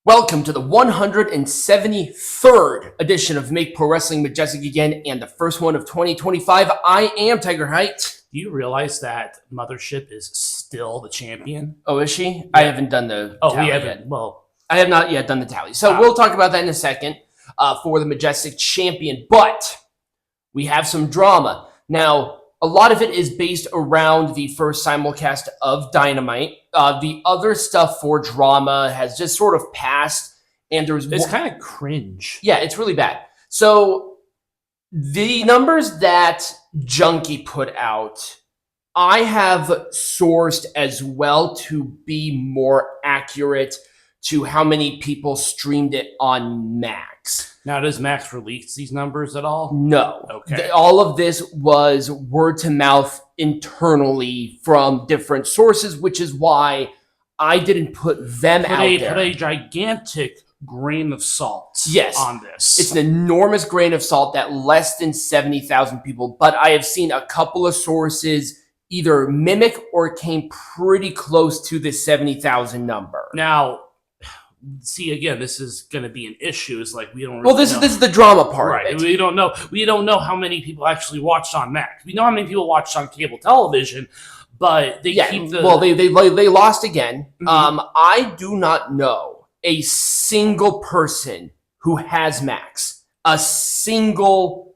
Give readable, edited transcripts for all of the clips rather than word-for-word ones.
Welcome to the 173rd edition of Make Pro Wrestling Majestic again, and the first one of 2025. I am Tiger Height. Do you realize that Mothership is still the champion? Oh, is she? Yeah. I haven't done the tally we haven't. Yet. Well, I have not yet done the tally. So we'll talk about that in a second for the Majestic champion. But we have some drama. Now, a lot of it is based around the first simulcast of Dynamite. The other stuff for drama has just sort of passed, and it's kind of cringe. Yeah, it's really bad. So the numbers that Junkie put out, I have sourced as well to be more accurate to how many people streamed it on Max. Now, does Max release these numbers at all? No. Okay. All of this was word to mouth internally from different sources, which is why I didn't put them out there. Put a gigantic grain of salt on this. It's an enormous grain of salt that less than 70,000 people, but I have seen a couple of sources either mimic or came pretty close to the 70,000 number. Now, see, again, this is going to be an issue. It's like we don't. Really this is the drama part. Right. Of it. We don't know. We don't know how many people actually watched on Max. We know how many people watched on cable television, but they keep the. Well, they lost again. Mm-hmm. I do not know a single person who has Max. A single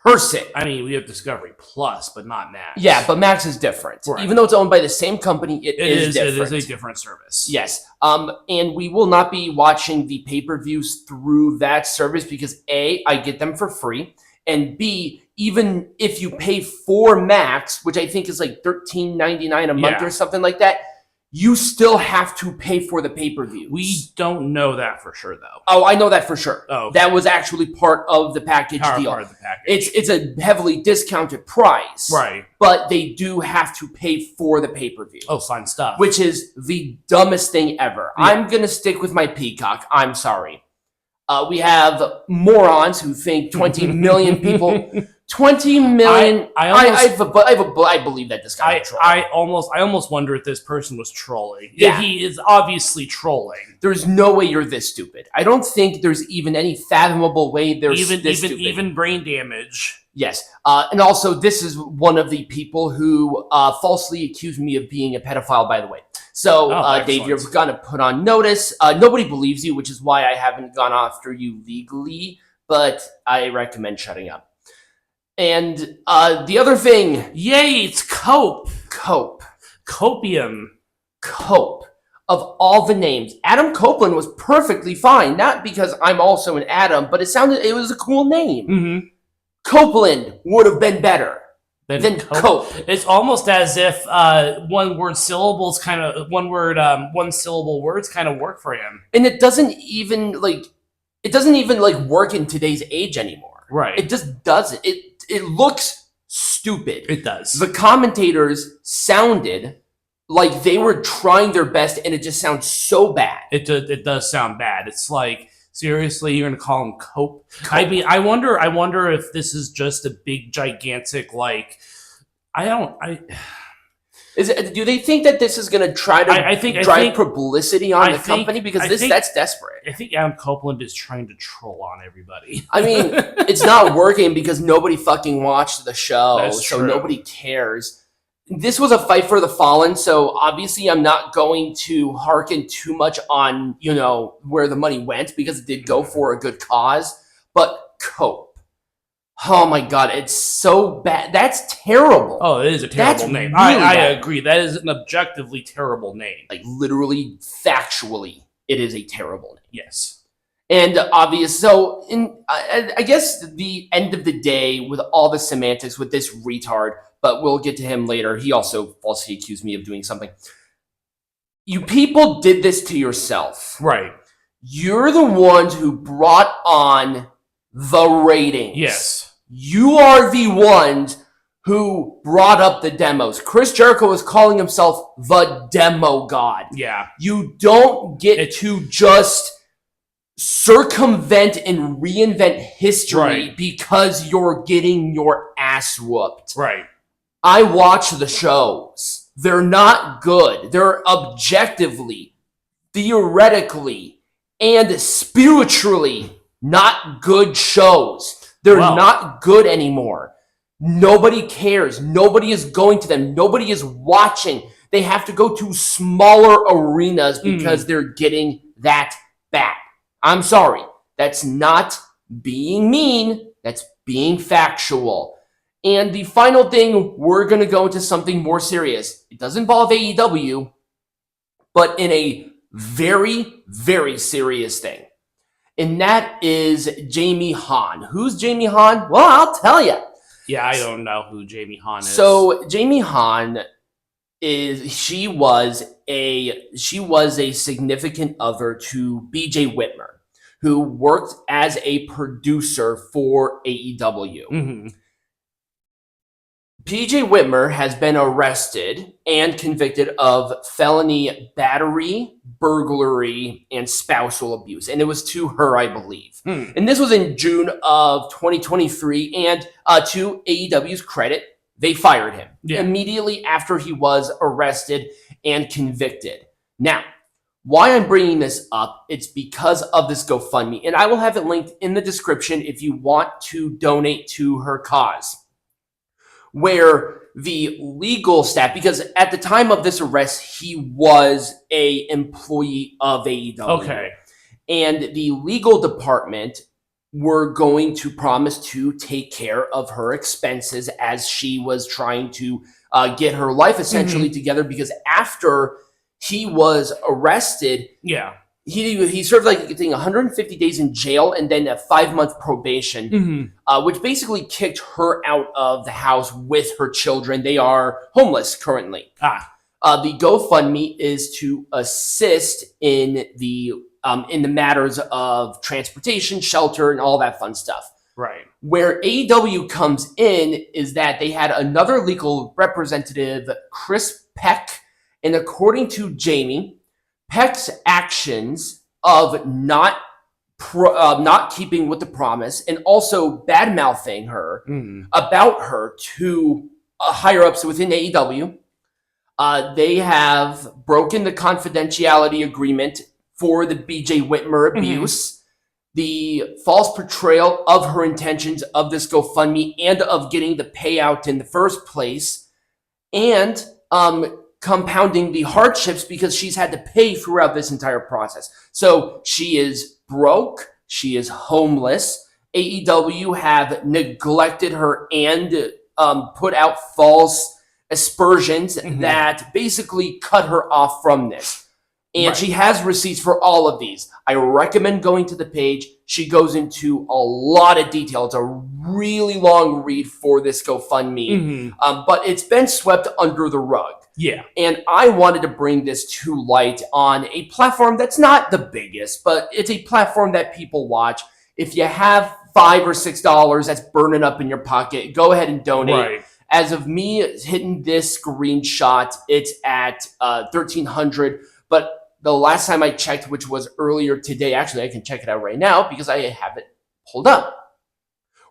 person. I mean, we have Discovery Plus, but not Max. Yeah, but Max is different. Right. Even though it's owned by the same company, it is different. It is a different service. Yes. And we will not be watching the pay-per-views through that service because A, I get them for free, and B, even if you pay for Max, which I think is like $13.99 a month or something like that, you still have to pay for the pay-per-views. We don't know that for sure, though. Oh, I know that for sure. Oh, okay. That was actually part of the package deal. Part of the package. It's a heavily discounted price. Right. But they do have to pay for the pay-per-view. Oh, fun stuff. Which is the dumbest thing ever. Yeah. I'm going to stick with my Peacock. I'm sorry. We have morons who think 20 million people... 20 million. I believe that this guy. I almost wonder if this person was trolling. Yeah, he is obviously trolling. There's no way you're this stupid. I don't think there's even any fathomable way there's this stupid. Even brain damage. Yes, and also this is one of the people who falsely accused me of being a pedophile. By the way, so Dave, you're gonna put on notice. Nobody believes you, which is why I haven't gone after you legally. But I recommend shutting up. And the other thing... Yay, it's Cope. Copium. Cope. Of all the names, Adam Copeland was perfectly fine. Not because I'm also an Adam, but it was a cool name. Mm-hmm. Copeland would have been better than Cope. It's almost as if one syllable words kind of work for him. And it doesn't even work in today's age anymore. Right. It just doesn't. It looks stupid. It does. The commentators sounded like they were trying their best, and it just sounds so bad. It does sound bad. It's like, seriously, you're going to call him Cope? I mean, I wonder if this is just a big, gigantic, like, do they think that this is going to try to drive publicity on the company? Because that's desperate. I think Adam Copeland is trying to troll on everybody. I mean, it's not working because nobody fucking watched the show. That's so true. Nobody cares. This was a fight for the fallen, so obviously I'm not going to hearken too much on, where the money went because it did go for a good cause. But Cope. Oh my God, it's so bad. That's terrible. Oh, it is a terrible name. Really I agree. That is an objectively terrible name. Like literally, factually, it is a terrible name. Yes. And obvious. So, I guess the end of the day with all the semantics with this retard, but we'll get to him later. He also falsely accused me of doing something. You people did this to yourself. Right. You're the ones who brought on the ratings. Yes. You are the ones who brought up the demos. Chris Jericho was calling himself the demo god. Yeah. You don't get to just circumvent and reinvent history because you're getting your ass whooped. Right. I watch the shows. They're not good. They're objectively, theoretically, and spiritually not good shows. They're not good anymore. Nobody cares. Nobody is going to them. Nobody is watching. They have to go to smaller arenas because they're getting that bad. I'm sorry. That's not being mean. That's being factual. And the final thing, we're going to go into something more serious. It does involve AEW, but in a very, very serious thing. And that is Jamie Hahn. Who's Jamie Hahn? Well, I'll tell you. Yeah, I don't know who Jamie Hahn is. So Jamie Hahn she was a significant other to BJ Whitmer, who worked as a producer for AEW. Mm-hmm. BJ Whitmer has been arrested and convicted of felony battery, burglary, and spousal abuse. And it was to her, I believe. And this was in June of 2023. And to AEW's credit, they fired him immediately after he was arrested and convicted. Now, why I'm bringing this up, it's because of this GoFundMe. And I will have it linked in the description if you want to donate to her cause. Where the legal staff, because at the time of this arrest, he was an employee of AEW. Okay. And the legal department were going to promise to take care of her expenses as she was trying to get her life essentially together, because after he was arrested, he served like I think 150 days in jail and then a 5-month probation, which basically kicked her out of the house with her children. They are homeless currently. The GoFundMe is to assist in the matters of transportation, shelter, and all that fun stuff. Right. Where AEW comes in is that they had another legal representative, Chris Peck, and according to Jamie, Peck's actions of not keeping with the promise and also bad-mouthing her about her to higher ups within AEW, they have broken the confidentiality agreement for the BJ Whitmer abuse, the false portrayal of her intentions of this GoFundMe and of getting the payout in the first place, and compounding the hardships because she's had to pay throughout this entire process. So she is broke. She is homeless. AEW have neglected her and put out false aspersions that basically cut her off from this. And she has receipts for all of these. I recommend going to the page. She goes into a lot of detail. It's a really long read for this GoFundMe, but it's been swept under the rug. Yeah. And I wanted to bring this to light on a platform that's not the biggest, but it's a platform that people watch. If you have $5 or $6 that's burning up in your pocket, go ahead and donate. Right. As of me hitting this screenshot, it's at $1,300. But the last time I checked, which was earlier today, actually I can check it out right now because I have it pulled up.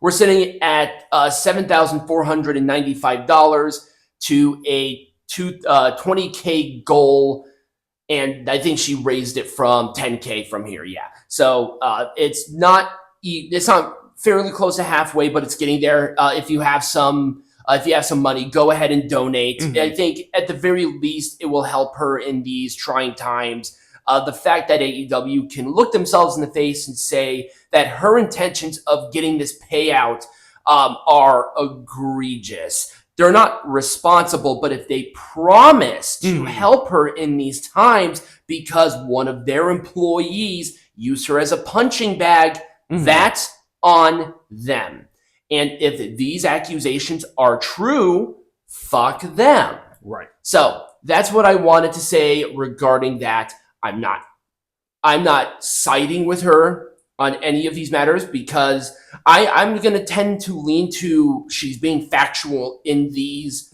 We're sitting at $7,495 to a 20K goal, and I think she raised it from 10K from here. Yeah, so it's not fairly close to halfway, but it's getting there. If you have some money, go ahead and donate. I think at the very least it will help her in these trying times. The fact that AEW can look themselves in the face and say that her intentions of getting this payout are egregious. They're not responsible, but if they promise to help her in these times because one of their employees used her as a punching bag, that's on them. And if these accusations are true, fuck them. Right. So that's what I wanted to say regarding that. I'm not siding with her on any of these matters because I'm going to tend to lean to she's being factual in these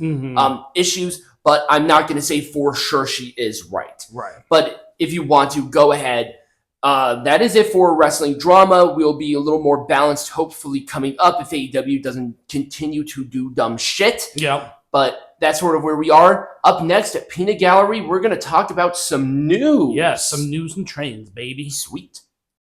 issues, but I'm not going to say for sure she is right. Right. But if you want to, go ahead. That is it for wrestling drama. We'll be a little more balanced, hopefully, coming up if AEW doesn't continue to do dumb shit. Yeah. But that's sort of where we are. Up next at Peanut Gallery, we're going to talk about some news. Yeah, some news and trends, baby. Sweet.